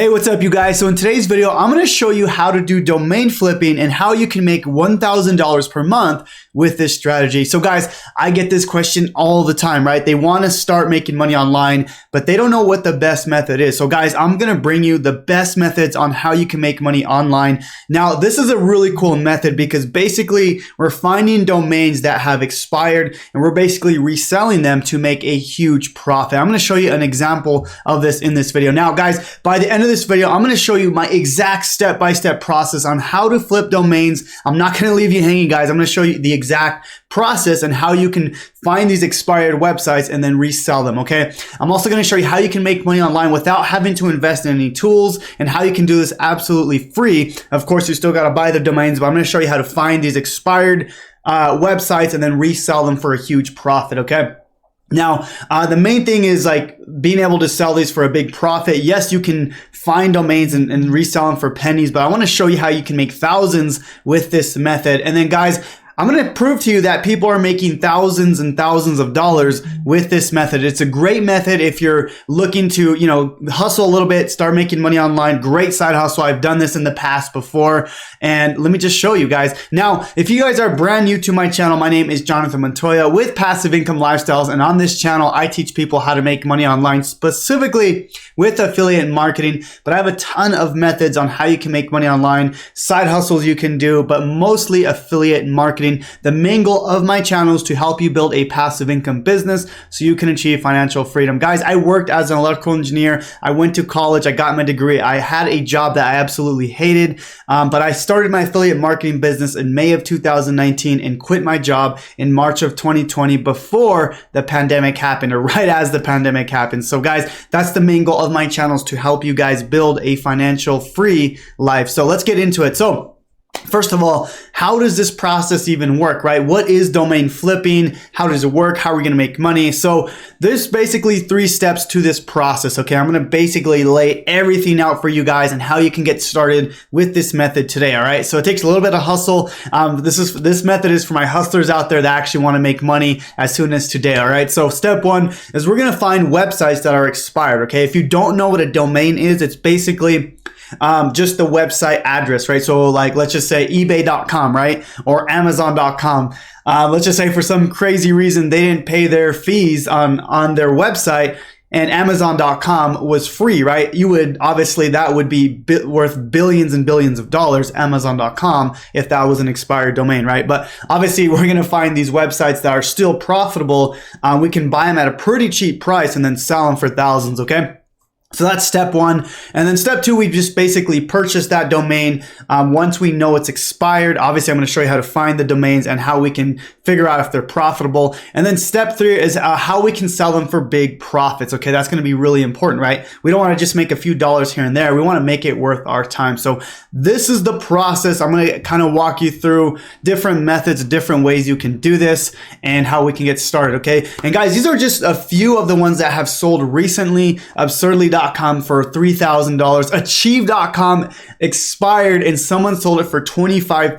Hey, what's up you guys? So in today's video, I'm going to show you how to do domain flipping and how you can make $1,000 per month with this strategy. So guys, I get this question all the time, right? They want to start making money online, but they don't know what the best method is. So guys, I'm going to bring you the best methods on how you can make money online. Now, this is a really cool method because basically we're finding domains that have expired and we're basically reselling them to make a huge profit. I'm going to show you an example of this in this video. Now guys, by the end of this video, I'm going to show you my exact step-by-step process on how to flip domains. I'm not going to leave you hanging, guys. I'm going to show you the exact process and how you can find these expired websites and then resell them, okay? I'm also going to show you how you can make money online without having to invest in any tools and how you can do this absolutely free. Of course, you still got to buy the domains, but I'm going to show you how to find these expired websites and then resell them for a huge profit, okay? Now, the main thing is like being able to sell these for a big profit. Yes, you can find domains and resell them for pennies, but I want to show you how you can make thousands with this method. And then guys, I'm going to prove to you that people are making thousands and thousands of dollars with this method. It's a great method if you're looking to, hustle a little bit, start making money online. Great side hustle. I've done this in the past before. And let me just show you guys. Now, if you guys are brand new to my channel, my name is Jonathan Montoya with Passive Income Lifestyles. And on this channel, I teach people how to make money online, specifically with affiliate marketing. But I have a ton of methods on how you can make money online, side hustles you can do, but mostly affiliate marketing. The main goal of my channel is to help you build a passive income business so you can achieve financial freedom. Guys, I worked as an electrical engineer. I went to college. I got my degree. I had a job that I absolutely hated, but I started my affiliate marketing business in May of 2019 and quit my job in March of 2020 before the pandemic happened, or right as the pandemic happened. So guys, that's the main goal of my channel, is to help you guys build a financial free life. So let's get into it. So first of all, how does this process even work, right? What is domain flipping? How does it work? How are we going to make money? So there's basically 3 steps to this process, okay? I'm going to basically lay everything out for you guys and how you can get started with this method today, all right? So it takes a little bit of hustle. This method is for my hustlers out there that actually want to make money as soon as today, all right? So step 1 is we're going to find websites that are expired, okay? If you don't know what a domain is, it's basically just the website address, right? So like, let's just say ebay.com, right? Or amazon.com. Let's just say for some crazy reason, they didn't pay their fees on their website and amazon.com was free, right? That would be worth billions and billions of dollars, amazon.com, if that was an expired domain, right? But obviously we're going to find these websites that are still profitable. We can buy them at a pretty cheap price and then sell them for thousands, okay? So that's step 1. And then step 2, we just basically purchase that domain. Once we know it's expired, obviously I'm going to show you how to find the domains and how we can figure out if they're profitable. And then step 3 is how we can sell them for big profits. Okay, that's going to be really important, right? We don't want to just make a few dollars here and there. We want to make it worth our time. So this is the process. I'm going to kind of walk you through different methods, different ways you can do this and how we can get started, okay? And guys, these are just a few of the ones that have sold recently. Absurdly.com for $3,000. Achieve.com expired and someone sold it for $25,000.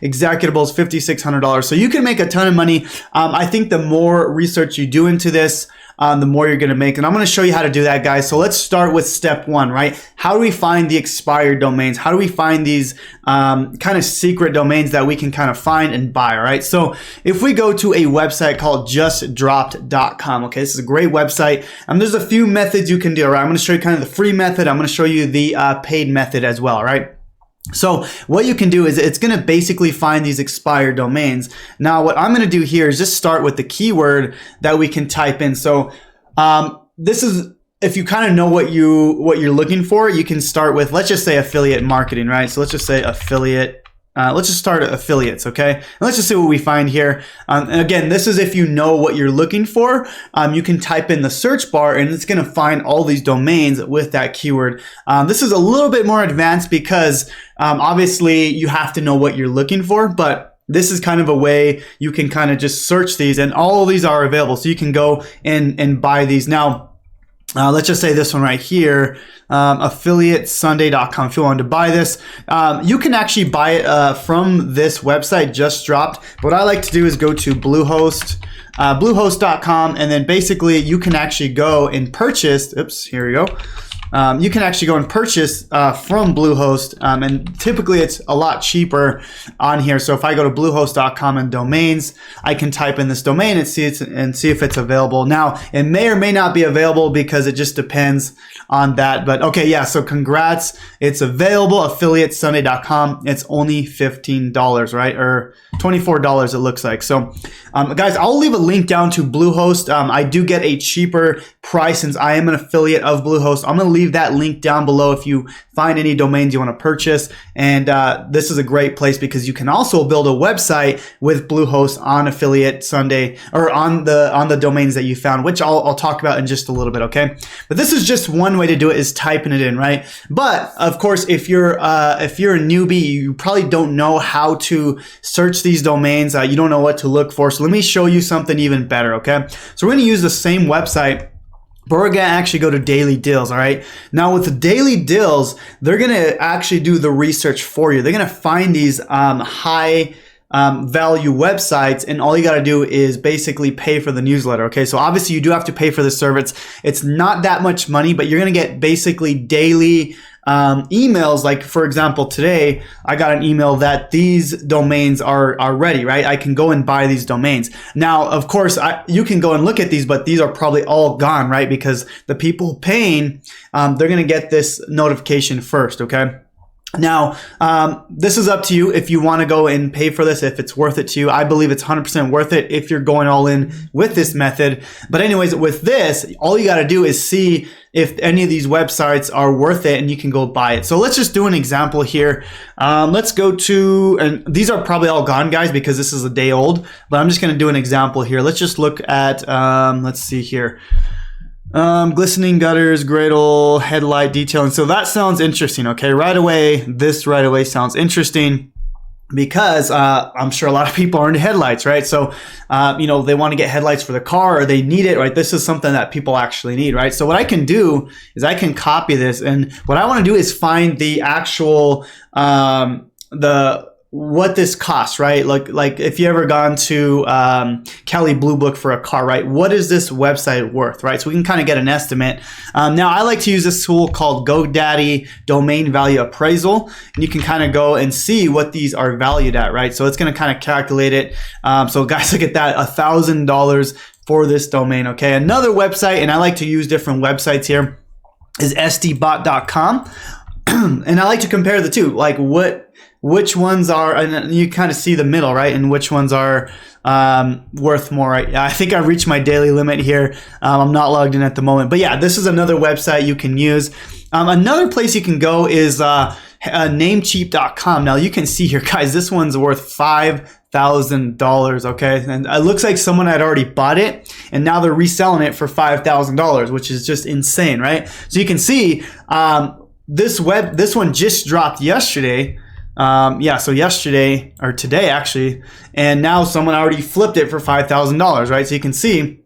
Executables, $5,600. So you can make a ton of money. I think the more research you do into this, the more you're going to make. And I'm going to show you how to do that, guys. So let's start with step 1, right? How do we find the expired domains? How do we find these kind of secret domains that we can kind of find and buy, all right? So if we go to a website called justdropped.com, okay, this is a great website. There's a few methods you can do, all right? I'm going to show you kind of the free method. I'm going to show you the paid method as well, all right? So what you can do is it's going to basically find these expired domains. Now, what I'm going to do here is just start with the keyword that we can type in. So this is, if you kind of know what you're looking for, you can start with, let's just say affiliate marketing, right? So let's just say affiliate. Let's just start at affiliates, okay? And let's just see what we find here. And again, this is if you know what you're looking for. You can type in the search bar and it's going to find all these domains with that keyword. This is a little bit more advanced because obviously you have to know what you're looking for, but this is kind of a way you can kind of just search these and all of these are available. So you can go and buy these. Now, let's just say this one right here, affiliatesunday.com. If you wanted to buy this, you can actually buy it from this website, Just Dropped. What I like to do is go to Bluehost, bluehost.com, and then basically you can actually go and purchase, here we go. you can actually go and purchase from Bluehost, and typically it's a lot cheaper on here. So if I go to bluehost.com and domains, I can type in this domain and see if it's available. Now, it may or may not be available because it just depends on that. But okay, yeah, so congrats. It's available, affiliatesunday.com. It's only $15, right? Or $24 it looks like. So guys, I'll leave a link down to Bluehost. I do get a cheaper price since I am an affiliate of Bluehost. I'm going to leave that link down below if you find any domains you want to purchase. And this is a great place because you can also build a website with Bluehost on Affiliate Sunday, or on the domains that you found, which I'll talk about in just a little bit, okay? But this is just one way to do it, is typing it in, right? But of course, if you're a newbie, you probably don't know how to search these domains. You don't know what to look for. So let me show you something even better, okay? So we're going to use the same website, but we're going to actually go to Daily Deals, all right? Now with the Daily Deals, they're going to actually do the research for you. They're going to find these high value websites, and all you got to do is basically pay for the newsletter, okay? So obviously you do have to pay for the service. It's not that much money, but you're going to get basically daily emails. Like for example, today I got an email that these domains are ready, right? I can go and buy these domains. Now, of course, you can go and look at these, but these are probably all gone, right? Because the people paying, they're going to get this notification first, okay? Now, this is up to you if you want to go and pay for this, if it's worth it to you. I believe it's 100% worth it if you're going all in with this method. But anyways, with this, all you got to do is see if any of these websites are worth it, and you can go buy it. So let's just do an example here. Let's go to, and these are probably all gone, guys, because this is a day old, but I'm just going to do an example here. Let's just look at, let's see here. Glistening gutters, Gradle, headlight detailing. So that sounds interesting, okay? This right away sounds interesting because I'm sure a lot of people are into headlights, right? So, they want to get headlights for the car, or they need it, right? This is something that people actually need, right? So what I can do is I can copy this, and what I want to do is find the actual, what this costs, right? Like if you ever gone to Kelley Blue Book for a car, right? What is this website worth, right? So we can kind of get an estimate. Now I like to use this tool called GoDaddy Domain Value Appraisal, and you can kind of go and see what these are valued at, right? So it's going to kind of calculate it. So guys, look at that, $1,000 for this domain, okay? Another website, and I like to use different websites here, is sdbot.com. And I like to compare the two, like which ones are, and you kind of see the middle, right? And which ones are worth more, right? I think I reached my daily limit here. I'm not logged in at the moment. But yeah, this is another website you can use. Another place you can go is namecheap.com. Now you can see here, guys, this one's worth $5,000, okay? And it looks like someone had already bought it, and now they're reselling it for $5,000, which is just insane, right? So you can see this one just dropped yesterday. So yesterday, or today actually, and now someone already flipped it for $5,000, right? So you can see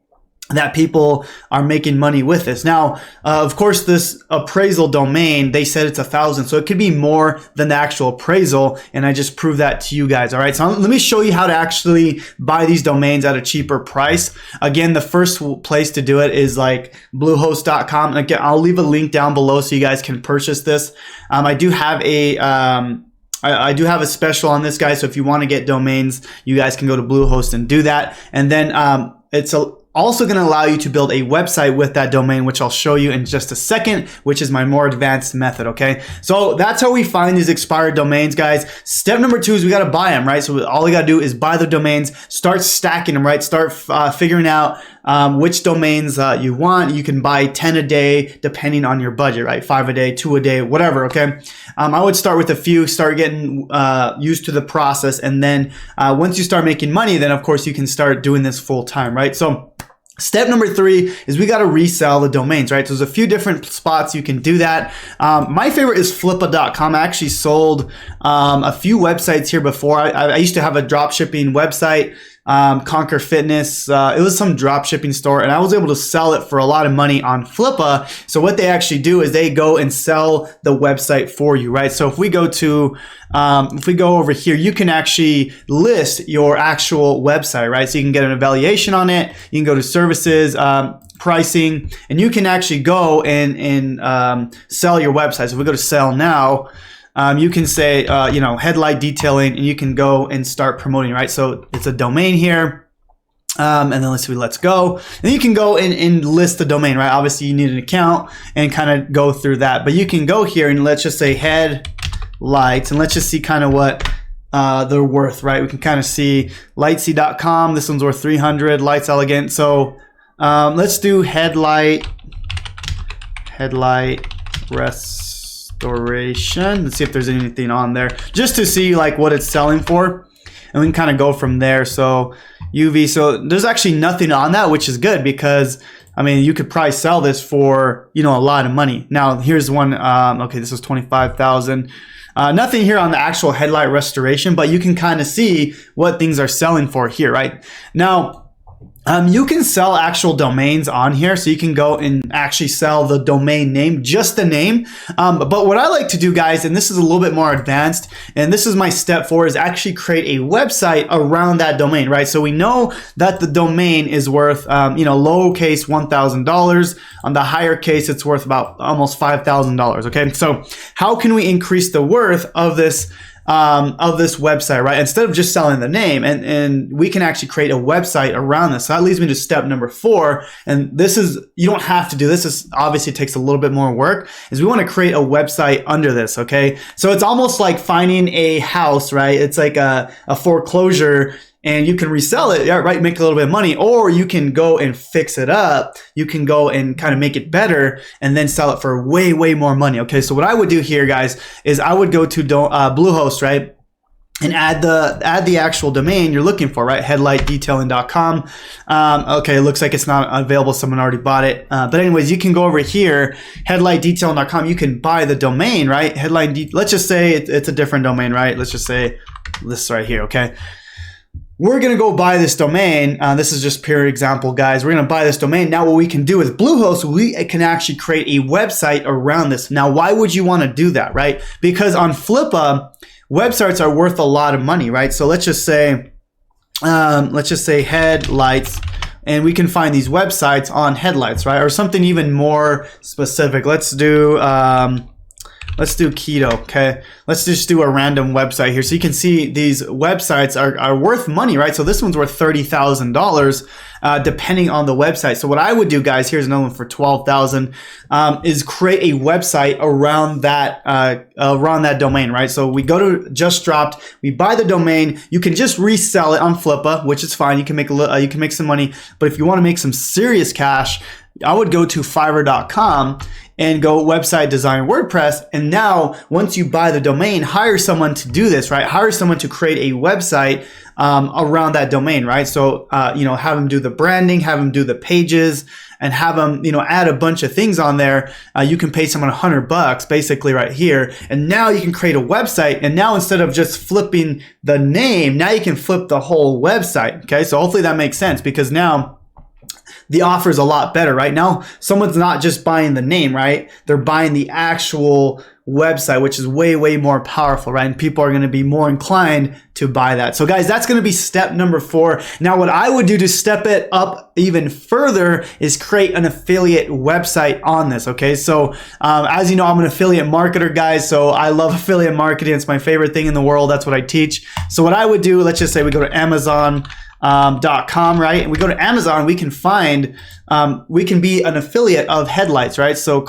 that people are making money with this. Now, of course, this appraisal domain, they said it's 1,000, so it could be more than the actual appraisal, and I just proved that to you guys. All right, so let me show you how to actually buy these domains at a cheaper price. Again, the first place to do it is like bluehost.com. And again, I'll leave a link down below so you guys can purchase this. I do have a I do have a special on this, guys. So if you want to get domains, you guys can go to Bluehost and do that. And then it's also going to allow you to build a website with that domain, which I'll show you in just a second, which is my more advanced method, okay? So that's how we find these expired domains, guys. Step number 2 is we got to buy them, right? So all we got to do is buy the domains, start stacking them, right? Start figuring out which domains you want. You can buy 10 a day depending on your budget, right? 5 a day, 2 a day, whatever, okay? I would start with a few, start getting used to the process, and then once you start making money, then of course you can start doing this full time, right? So step number 3 is we got to resell the domains, right? So there's a few different spots you can do that. My favorite is flippa.com. I actually sold a few websites here before. I used to have a drop shipping website, Conquer Fitness. It was some drop shipping store, and I was able to sell it for a lot of money on Flippa. So what they actually do is they go and sell the website for you, right? So if we go to, if we go over here, you can actually list your actual website, right? So you can get an evaluation on it. You can go to services. pricing, and you can actually go and sell your website. So if we go to sell now, you can say, you know, headlight detailing, and you can go and start promoting, right? So it's a domain here. And then let's go. And you can go and list the domain, right? Obviously you need an account and kind of go through that, but you can go here and let's just say headlights, and let's just see kind of what they're worth, right? We can kind of see lightsy.com. This one's worth 300, Lights Elegant. So let's do headlight restoration. Let's see if there's anything on there just to see like what it's selling for, and we can kind of go from there. So UV, so there's actually nothing on that, which is good because I mean you could probably sell this for, you know, a lot of money. Now here's one. Okay, this was 25,000. Nothing here on the actual headlight restoration, but you can kind of see what things are selling for here, right? Now, you can sell actual domains on here, so you can go and actually sell the domain name, just the name. But what I like to do, guys, and this is a little bit more advanced, and this is my step 4, is actually create a website around that domain, right? So we know that the domain is worth, you know, lowercase $1,000. On the higher case, it's worth about almost $5,000. Okay, so how can we increase the worth of this website, right? Instead of just selling the name, and we can actually create a website around this. So that leads me to step number 4. And this is, you don't have to do this. This obviously takes a little bit more work, is we want to create a website under this. Okay. So it's almost like finding a house, right? It's like a foreclosure, and you can resell it, yeah, right? Make a little bit of money, or you can go and fix it up. You can go and kind of make it better and then sell it for way, way more money. Okay, so what I would do here, guys, is I would go to Bluehost, right? And add the actual domain you're looking for, right? Headlightdetailing.com. Okay, it looks like it's not available. Someone already bought it. But anyways, you can go over here, headlightdetailing.com. You can buy the domain, right? Let's just say it's a different domain, right? Let's just say this right here, okay? We're going to go buy this domain. This is just pure example, guys. We're going to buy this domain. Now what we can do with Bluehost, we can actually create a website around this. Now, why would you want to do that, right? Because on Flippa, websites are worth a lot of money, right? So let's just say headlights, and we can find these websites on headlights, right? Or something even more specific. Let's do keto, okay? Let's just do a random website here. So you can see these websites are worth money, right? So this one's worth $30,000 depending on the website. So what I would do, guys, here's another one for $12,000, is create a website around that domain, right? So we go to just dropped, we buy the domain, you can just resell it on Flippa, which is fine. You can make you can make some money, but if you want to make some serious cash, I would go to Fiverr.com and go website design WordPress. And now once you buy the domain, hire someone to do this, right? Hire someone to create a website around that domain, right? So, you know, have them do the branding, have them do the pages, and have them, you know, add a bunch of things on there. You can pay someone $100 basically right here. And now you can create a website. And now instead of just flipping the name, now you can flip the whole website. Okay. So hopefully that makes sense, because now the offer is a lot better, right? Now someone's not just buying the name, right? They're buying the actual website, which is way, way more powerful, right? And people are going to be more inclined to buy that. So guys, that's going to be step number 4. Now, what I would do to step it up even further is create an affiliate website on this. Okay. So, as you know, I'm an affiliate marketer, guys. So I love affiliate marketing. It's my favorite thing in the world. That's what I teach. So what I would do, let's just say we go to Amazon.com, right? And we go to Amazon, we can find, we can be an affiliate of headlights, right? So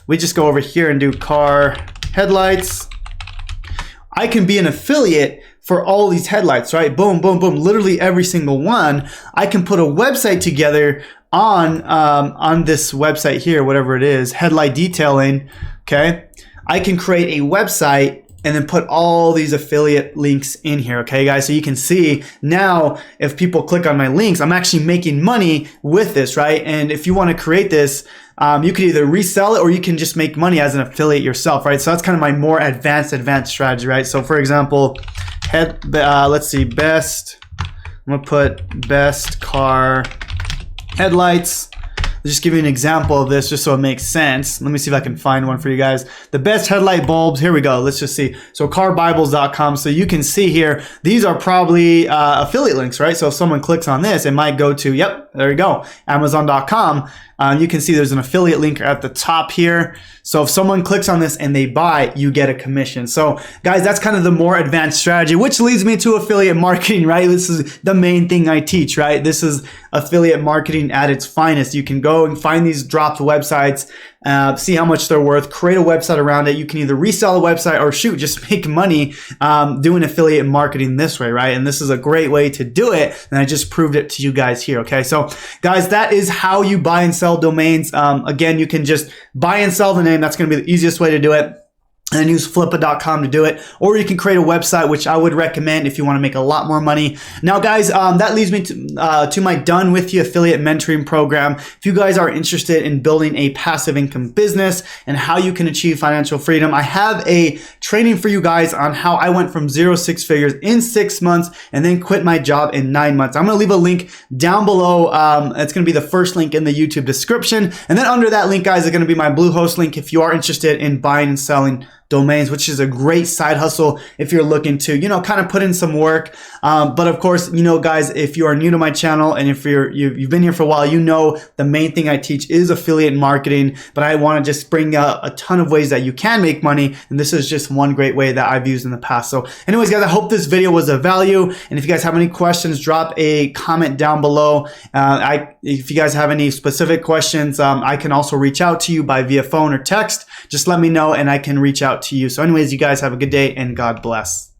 we just go over here and do car headlights. I can be an affiliate for all these headlights, right? Boom, boom, boom. Literally every single one. I can put a website together on this website here, whatever it is, Headlight Detailing. Okay. I can create a website and then put all these affiliate links in here. Okay, guys. So you can see now if people click on my links, I'm actually making money with this, right? And if you want to create this, you could either resell it or you can just make money as an affiliate yourself, right? So that's kind of my more advanced strategy, right? So for example, let's see, I'm gonna put best car headlights. just give you an example of this just so it makes sense. Let me see if I can find one for you guys. The best headlight bulbs. Here we go. Let's just see. So carbibles.com. So you can see here, these are probably affiliate links, right? So if someone clicks on this, it might go to, yep, there you go, Amazon.com. You can see there's an affiliate link at the top here. So if someone clicks on this and they buy, you get a commission. So guys, that's kind of the more advanced strategy, which leads me to affiliate marketing, right? This is the main thing I teach, right? This is affiliate marketing at its finest. You can go and find these dropped websites, see how much they're worth, create a website around it. You can either resell a website or shoot, just make money doing affiliate marketing this way, right? And this is a great way to do it. And I just proved it to you guys here, okay? So guys, that is how you buy and sell domains. Again, you can just buy and sell the name. That's going to be the easiest way to do it. And then use flippa.com to do it. Or you can create a website, which I would recommend if you want to make a lot more money. Now, guys, that leads me to my Done With You affiliate mentoring program. If you guys are interested in building a passive income business and how you can achieve financial freedom, I have a training for you guys on how I went from 0 to 6 figures in 6 months and then quit my job in 9 months. I'm going to leave a link down below. It's going to be the first link in the YouTube description. And then under that link, guys, is going to be my Bluehost link if you are interested in buying and selling domains, which is a great side hustle if you're looking to, kind of put in some work. But of course, guys, if you are new to my channel and if you've been here for a while, the main thing I teach is affiliate marketing, but I want to just bring out a ton of ways that you can make money. And this is just one great way that I've used in the past. So anyways, guys, I hope this video was of value. And if you guys have any questions, drop a comment down below. If you guys have any specific questions, I can also reach out to you via phone or text. Just let me know and I can reach out to you. So anyways, you guys have a good day and God bless.